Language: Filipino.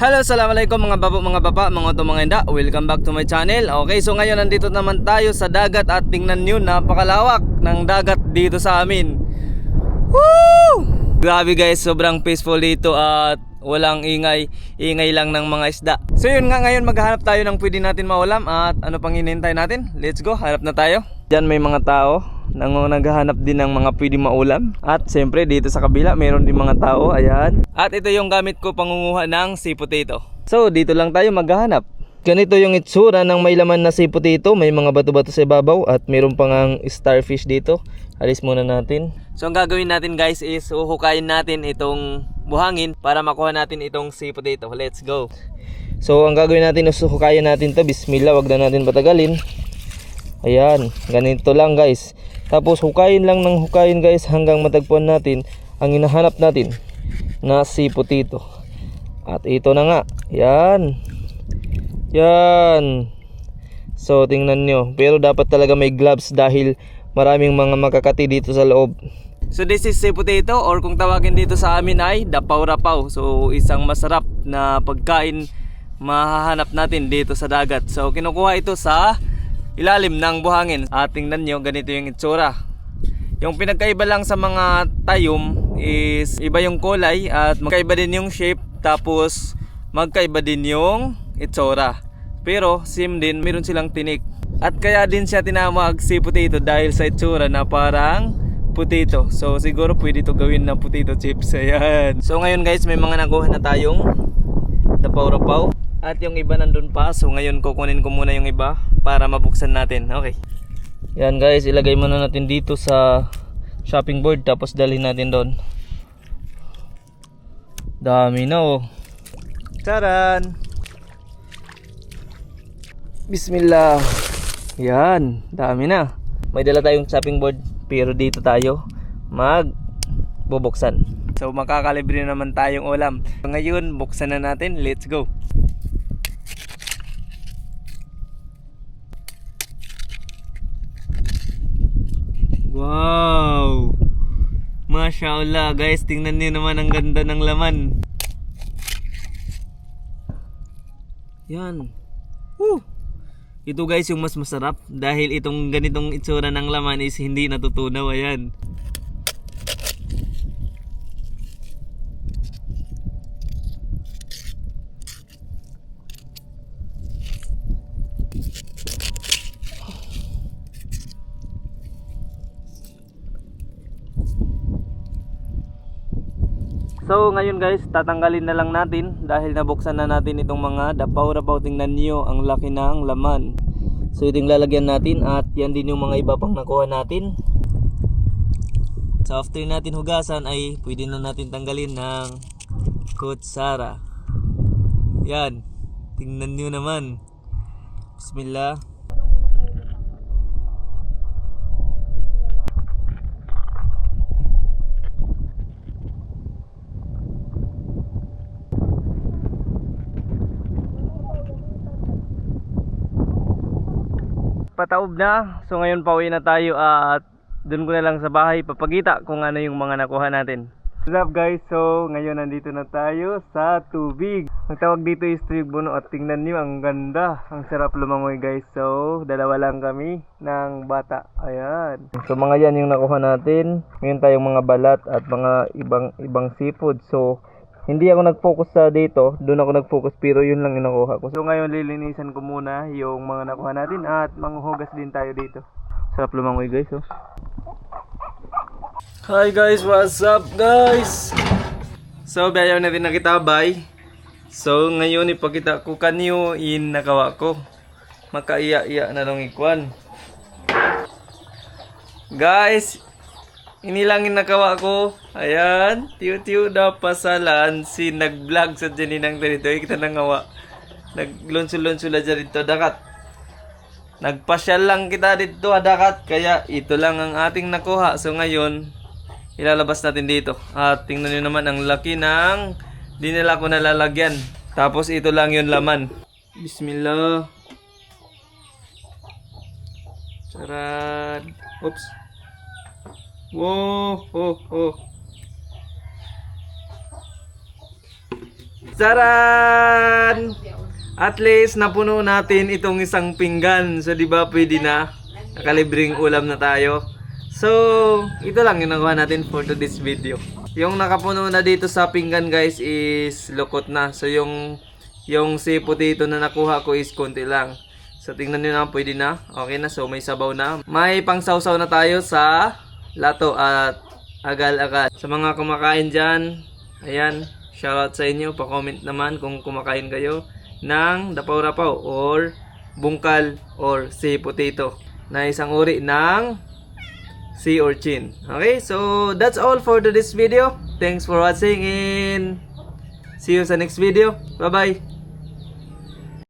Hello, assalamualaikum mga babo, mga bapa, mga to mga inda. Welcome back to my channel. Okay, so ngayon nandito naman tayo sa dagat at tingnan nyo, napakalawak ng dagat dito sa amin. Woo! Grabe guys, sobrang peaceful dito at walang ingay lang ng mga isda. So yun nga, ngayon maghahanap tayo ng pwede natin maulam. At ano pang hinihintay natin? Let's go, hanap na tayo. Diyan may mga tao nang naghahanap din ng mga pwede maulam. At siyempre dito sa kabila mayroon din mga tao. Ayan. At ito yung gamit ko pangunguha ng sea potato. So dito lang tayo maghahanap. Ganito yung itsura ng may laman na sea potato. May mga bato-bato sa ibabaw at mayroon pang starfish dito. Alis muna natin. So ang gagawin natin guys is uhukayin natin itong buhangin para makuha natin itong sea potato. Let's go. So ang gagawin natin is uhukayin natin to. Bismillah, wag na natin patagalin. Ayan, ganito lang guys. Tapos hukayin lang ng hukayin guys hanggang matagpuan natin ang hinahanap natin na sea potato. At ito na nga. Yan. Yan. So tingnan nyo. Pero dapat talaga may gloves dahil maraming mga makakati dito sa loob. So this is sea potato, or kung tawagin dito sa amin ay dapaw-rapaw. So isang masarap na pagkain mahahanap natin dito sa dagat. So kinukuha ito sa ilalim ng buhangin. At tingnan nyo, ganito yung itsura. Yung pinagkaiba lang sa mga tayom is iba yung kulay at magkaiba din yung shape, tapos magkaiba din yung itsura. Pero same din, meron silang tinik. At kaya din siya tinawag sea potato dahil sa itsura na parang potato. So siguro pwede ito gawin na potato chips. Ayan. So ngayon guys, may mga nakuha na tayong dapaw-rapaw. At yung iba nandun pa. So ngayon kukunin ko muna yung iba para mabuksan natin. Okay. Yan guys, ilagay muna natin dito sa shopping board. Tapos dalhin natin doon. Dami na oh. Charan! Bismillah. Yan, dami na. May dala tayong shopping board, pero dito tayo magbubuksan. So makakalibre naman tayong ulam. Ngayon buksan na natin. Let's go. Wow! Masya Allah guys, tingnan niyo naman ang ganda ng laman. Yan. Woo! Ito guys yung mas masarap dahil itong ganitong itsura ng laman is hindi natutunaw. Ayan. So ngayon guys, tatanggalin na lang natin dahil nabuksan na natin itong mga dapaw-rapaw. Tingnan niyo ang laki ng laman. So ito yung lalagyan natin at yan din yung mga iba pang nakuha natin. So after natin hugasan ay pwede na natin tanggalin ng kutsara. Yan, tingnan niyo naman. Bismillah. Pataob na. So ngayon pauwi na tayo at doon ko na lang sa bahay papakita kung ano yung mga nakuha natin. What's up guys? So ngayon nandito na tayo sa tubig. Ang tawag dito is Tribuno at tingnan niyo ang ganda. Ang sarap lumangoy guys. So dalawa lang kami ng bata. Ayan. So mga yan yung nakuha natin. Ngayon tayong mga balat at mga ibang seafood. So hindi ako nag-focus sa dito, doon ako nag-focus, pero yun lang yung nakuha ko. So ngayon lilinisan ko muna yung mga nakuha natin at manghuhugas din tayo dito. Sarap lumangoy guys oh. Hi guys, what's up guys? So bayaw natin nakitabay. So ngayon ipakita ko kanyo in nakawa ko. Makaiya-iya na nung ikwan. Guys, inilangin nakawa ko. Ayan, tiyo-tiyo na pasalan si nag-vlog sa janinang dito. Kita nangawa. Naglunsul-lunsul na dito dakat. Nagpasyal lang kita dito dakat. Kaya ito lang ang ating nakuha. So ngayon, ilalabas natin dito. At tingnan nyo naman ang laki ng dinala ko na lalagyan. Tapos ito lang yung laman. Bismillah. Charan. Oops. Wow, oh, oh. Charan! At least napuno natin itong isang pinggan. So di ba pwede na? Nakalibreng ulam na tayo. So, ito lang yung nagawa natin for today's video. Yung nakapuno na dito sa pinggan guys is lukot na. So yung si potato na nakuha ko is konti lang. So tingnan nyo na, pwede na. Okay na, so may sabaw na. May pangsawsaw na tayo sa lato at agal-agal. Sa mga kumakain dyan, ayan, shoutout sa inyo. Pa-comment naman kung kumakain kayo ng dapaw-rapaw or bungkal or sea potato na isang uri ng sea urchin. Okay, so that's all for today's video. Thanks for watching and see you sa next video. Bye bye.